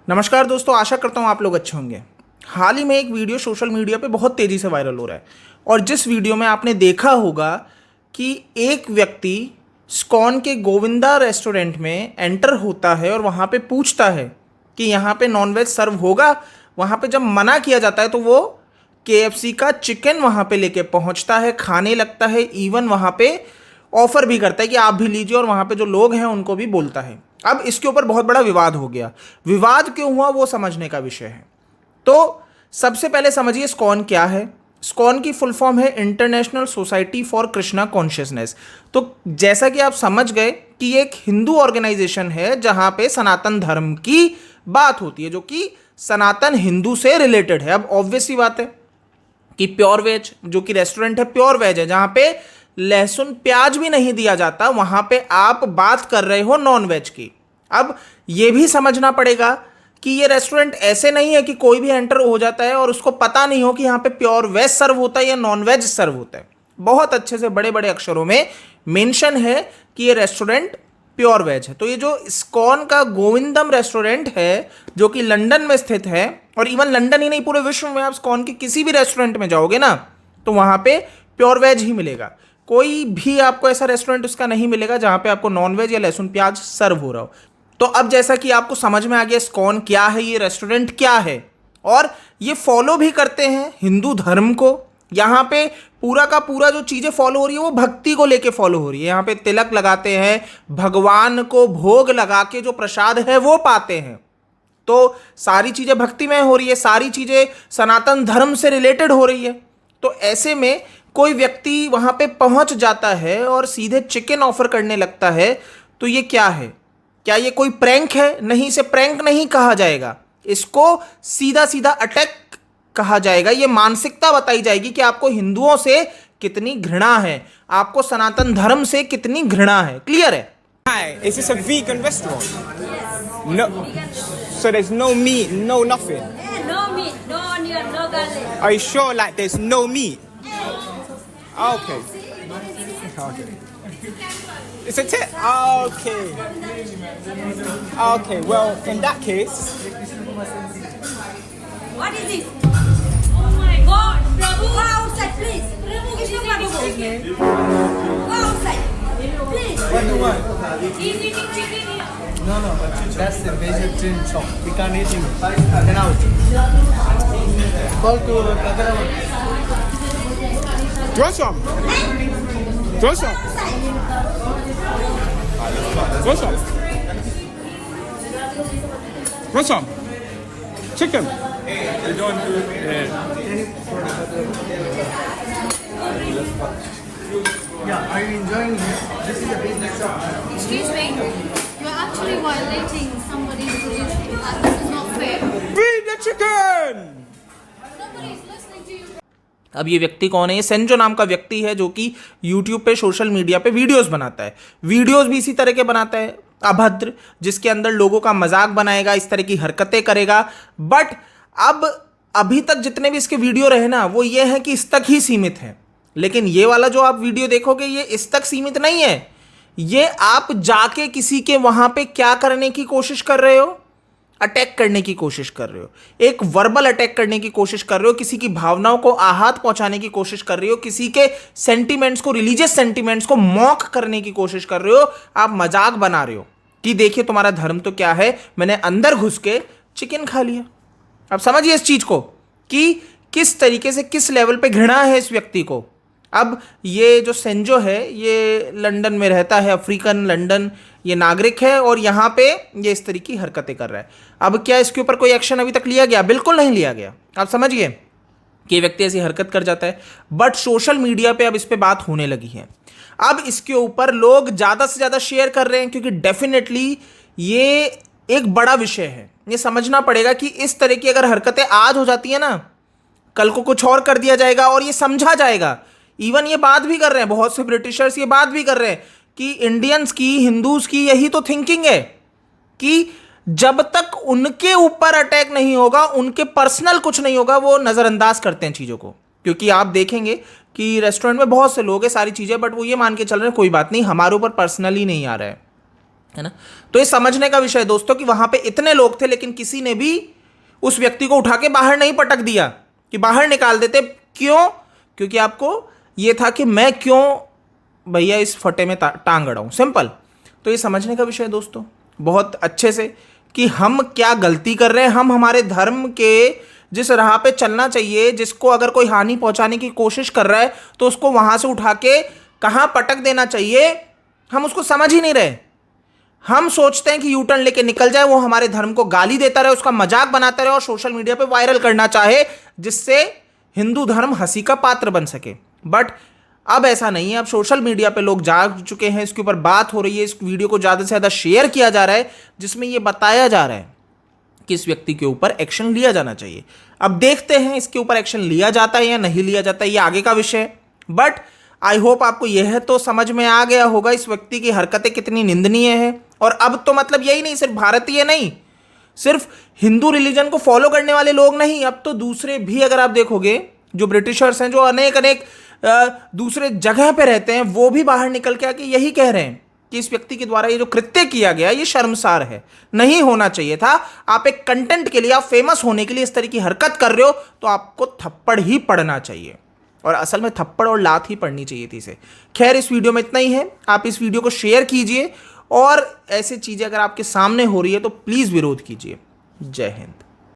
नमस्कार दोस्तों, आशा करता हूँ आप लोग अच्छे होंगे। हाल ही में एक वीडियो सोशल मीडिया पे बहुत तेज़ी से वायरल हो रहा है और जिस वीडियो में आपने देखा होगा कि एक व्यक्ति स्कॉन के गोविंदा रेस्टोरेंट में एंटर होता है और वहाँ पे पूछता है कि यहाँ पे नॉनवेज सर्व होगा। वहाँ पे जब मना किया जाता है तो वो KFC का चिकन वहाँ पे लेके पहुँचता है, खाने लगता है, इवन वहाँ पे ऑफर भी करता है कि आप भी लीजिए और वहाँ पे जो लोग हैं उनको भी बोलता है। अब इसके ऊपर बहुत बड़ा विवाद हो गया। विवाद क्यों हुआ वो समझने का विषय है। तो सबसे पहले समझिए स्कॉन क्या है। स्कॉन की फुल फॉर्म है international society for Krishna consciousness. तो जैसा कि आप समझ गए कि ये एक हिंदू ऑर्गेनाइजेशन है जहाँ पे सनातन धर्म की बात होती है, जो कि सनातन हिंदू से रिलेटेड है। अब ऑब्वियस सी बात है कि प्योर वेज, जो कि रेस्टोरेंट है प्योर वेज है, जहाँ पे लहसुन प्याज भी नहीं दिया जाता, वहां पे आप बात कर रहे हो नॉन वेज की। अब ये भी समझना पड़ेगा कि ये रेस्टोरेंट ऐसे नहीं है कि कोई भी एंटर हो जाता है और उसको पता नहीं हो कि यहाँ पे प्योर वेज सर्व होता है या नॉन वेज सर्व होता है। बहुत अच्छे से बड़े बड़े अक्षरों में मेंशन है कि ये रेस्टोरेंट प्योर वेज है। तो ये जो इस्कॉन का गोविंदम रेस्टोरेंट है जो कि लंदन में स्थित है, और इवन लंदन ही नहीं पूरे विश्व में आप इस्कॉन के किसी भी रेस्टोरेंट में जाओगे ना तो वहाँ पे प्योर वेज ही मिलेगा। कोई भी आपको ऐसा रेस्टोरेंट उसका नहीं मिलेगा जहाँ पे आपको नॉन वेज या लहसुन प्याज सर्व हो रहा हो। तो अब जैसा कि आपको समझ में आ गया इस्कॉन क्या है, ये रेस्टोरेंट क्या है, और ये फॉलो भी करते हैं हिंदू धर्म को। यहाँ पे पूरा का पूरा जो चीज़ें फॉलो हो रही है वो भक्ति को लेके फॉलो हो रही है। यहाँ पे तिलक लगाते हैं, भगवान को भोग लगा के जो प्रसाद है वो पाते हैं। तो सारी चीज़ें भक्तिमय हो रही है, सारी चीज़ें सनातन धर्म से रिलेटेड हो रही है। तो ऐसे में कोई व्यक्ति वहाँ पे पहुँच जाता है और सीधे चिकन ऑफर करने लगता है, तो ये क्या है? क्या ये कोई प्रैंक है? नहीं, इसे प्रैंक नहीं कहा जाएगा, इसको सीधा सीधा अटैक कहा जाएगा। ये मानसिकता बताई जाएगी कि आपको हिंदुओं से कितनी घृणा है, आपको सनातन धर्म से कितनी घृणा है। क्लियर है? Hi, is this a vegan restaurant? No. So there's no meat, no nothing. Yeah, no meat, no onion, no garlic. Are you sure like there's no meat? Okay. Okay. It's a tip. Okay. Okay, well, in that case, What is it? Oh my God! Prabhu, go outside, please. Prabhu, give me Prabhu. Go outside, please. What do you want? He's eating chicken here. No, that's the vegetarian shop. We can't eat him. Get out. Call to Kagaravan. do you want some? Do you want some? Do you want some? Do you want some? Chicken? Yeah, are you enjoying this? This is a business shop. Excuse me, you're actually violating somebody's duty. This is not fair. Bring the chicken! Nobody is listening to you. अब ये व्यक्ति कौन है? ये सेंजो नाम का व्यक्ति है जो कि यूट्यूब पे, सोशल मीडिया पे वीडियोस बनाता है। वीडियोस भी इसी तरह के बनाता है, अभद्र, जिसके अंदर लोगों का मजाक बनाएगा, इस तरह की हरकतें करेगा। बट अब अभी तक जितने भी इसके वीडियो रहे ना वो ये है कि इस तक ही सीमित है। लेकिन ये वाला जो आप वीडियो देखोगे ये इस तक सीमित नहीं है। ये आप जाके किसी के वहां पे क्या करने की कोशिश कर रहे हो? अटैक करने की कोशिश कर रहे हो, एक वर्बल अटैक करने की कोशिश कर रहे हो, किसी की भावनाओं को आहत पहुंचाने की कोशिश कर रहे हो, किसी के सेंटिमेंट्स को, रिलीजियस सेंटिमेंट्स को मॉक करने की कोशिश कर रहे हो। आप मजाक बना रहे हो कि देखिए तुम्हारा धर्म तो क्या है, मैंने अंदर घुस के चिकन खा लिया। अब समझिए इस चीज को कि किस तरीके से, किस लेवल पे घृणा है इस व्यक्ति को। अब ये जो सेंजो है ये लंदन में रहता है, अफ्रीकन लंदन ये नागरिक है, और यहाँ पे ये इस तरह की हरकतें कर रहा है। अब क्या इसके ऊपर कोई एक्शन अभी तक लिया गया? बिल्कुल नहीं लिया गया। आप समझिए कि ये व्यक्ति ऐसी हरकत कर जाता है, बट सोशल मीडिया पे अब इस पे बात होने लगी है। अब इसके ऊपर लोग ज़्यादा से ज़्यादा शेयर कर रहे हैं क्योंकि डेफिनेटली ये एक बड़ा विषय है। ये समझना पड़ेगा कि इस तरह की अगर हरकतें आज हो जाती है ना, कल को कुछ और कर दिया जाएगा और ये समझा जाएगा। इवन ये बात भी कर रहे हैं, बहुत से ब्रिटिशर्स ये बात भी कर रहे हैं कि इंडियंस की, हिंदूज की यही तो थिंकिंग है कि जब तक उनके ऊपर अटैक नहीं होगा, उनके पर्सनल कुछ नहीं होगा, वो नज़रअंदाज करते हैं चीज़ों को। क्योंकि आप देखेंगे कि रेस्टोरेंट में बहुत से लोग हैं, सारी चीज़ें, बट वो ये मान के चल रहे हैं कोई बात नहीं, हमारे ऊपर पर्सनली नहीं आ रहा है। है ना। तो ये समझने का विषय है दोस्तों कि वहां पे इतने लोग थे लेकिन किसी ने भी उस व्यक्ति को उठा के बाहर नहीं पटक दिया कि बाहर निकाल देते। क्यों? क्योंकि आपको ये था कि मैं क्यों भैया इस फटे में टांग अड़ाऊं, सिंपल। तो ये समझने का विषय है दोस्तों बहुत अच्छे से कि हम क्या गलती कर रहे हैं। हम हमारे धर्म के जिस राह पे चलना चाहिए, जिसको अगर कोई हानि पहुंचाने की कोशिश कर रहा है तो उसको वहां से उठा के कहां पटक देना चाहिए, हम उसको समझ ही नहीं रहे। हम सोचते हैं कि यू टर्न लेके निकल जाए, वो हमारे धर्म को गाली देता रहे, उसका मजाक बनाता रहे और सोशल मीडिया पे वायरल करना चाहे, जिससे हिंदू धर्म हंसी का पात्र बन सके। बट अब ऐसा नहीं है। अब सोशल मीडिया पे लोग जाग चुके हैं, इसके ऊपर बात हो रही है, इस वीडियो को ज़्यादा से ज़्यादा शेयर किया जा रहा है, जिसमें यह बताया जा रहा है कि इस व्यक्ति के ऊपर एक्शन लिया जाना चाहिए। अब देखते हैं इसके ऊपर एक्शन लिया जाता है या नहीं लिया जाता है, ये आगे का विषय है। बट आई होप आपको यह तो समझ में आ गया होगा इस व्यक्ति की हरकतें कितनी निंदनीय है। और अब तो मतलब यही नहीं, सिर्फ भारतीय नहीं, सिर्फ हिंदू रिलीजन को फॉलो करने वाले लोग नहीं, अब तो दूसरे भी, अगर आप देखोगे जो ब्रिटिशर्स हैं, जो अनेक अनेक दूसरे जगह पे रहते हैं, वो भी बाहर निकल के आके यही कह रहे हैं कि इस व्यक्ति के द्वारा ये जो कृत्य किया गया ये शर्मसार है, नहीं होना चाहिए था। आप एक कंटेंट के लिए, आप फेमस होने के लिए इस तरह की हरकत कर रहे हो तो आपको थप्पड़ ही पड़ना चाहिए, और असल में थप्पड़ और लात ही पड़नी चाहिए थी इसे। खैर, इस वीडियो में इतना ही है। आप इस वीडियो को शेयर कीजिए और ऐसी चीज़ें अगर आपके सामने हो रही है तो प्लीज़ विरोध कीजिए। जय हिंद।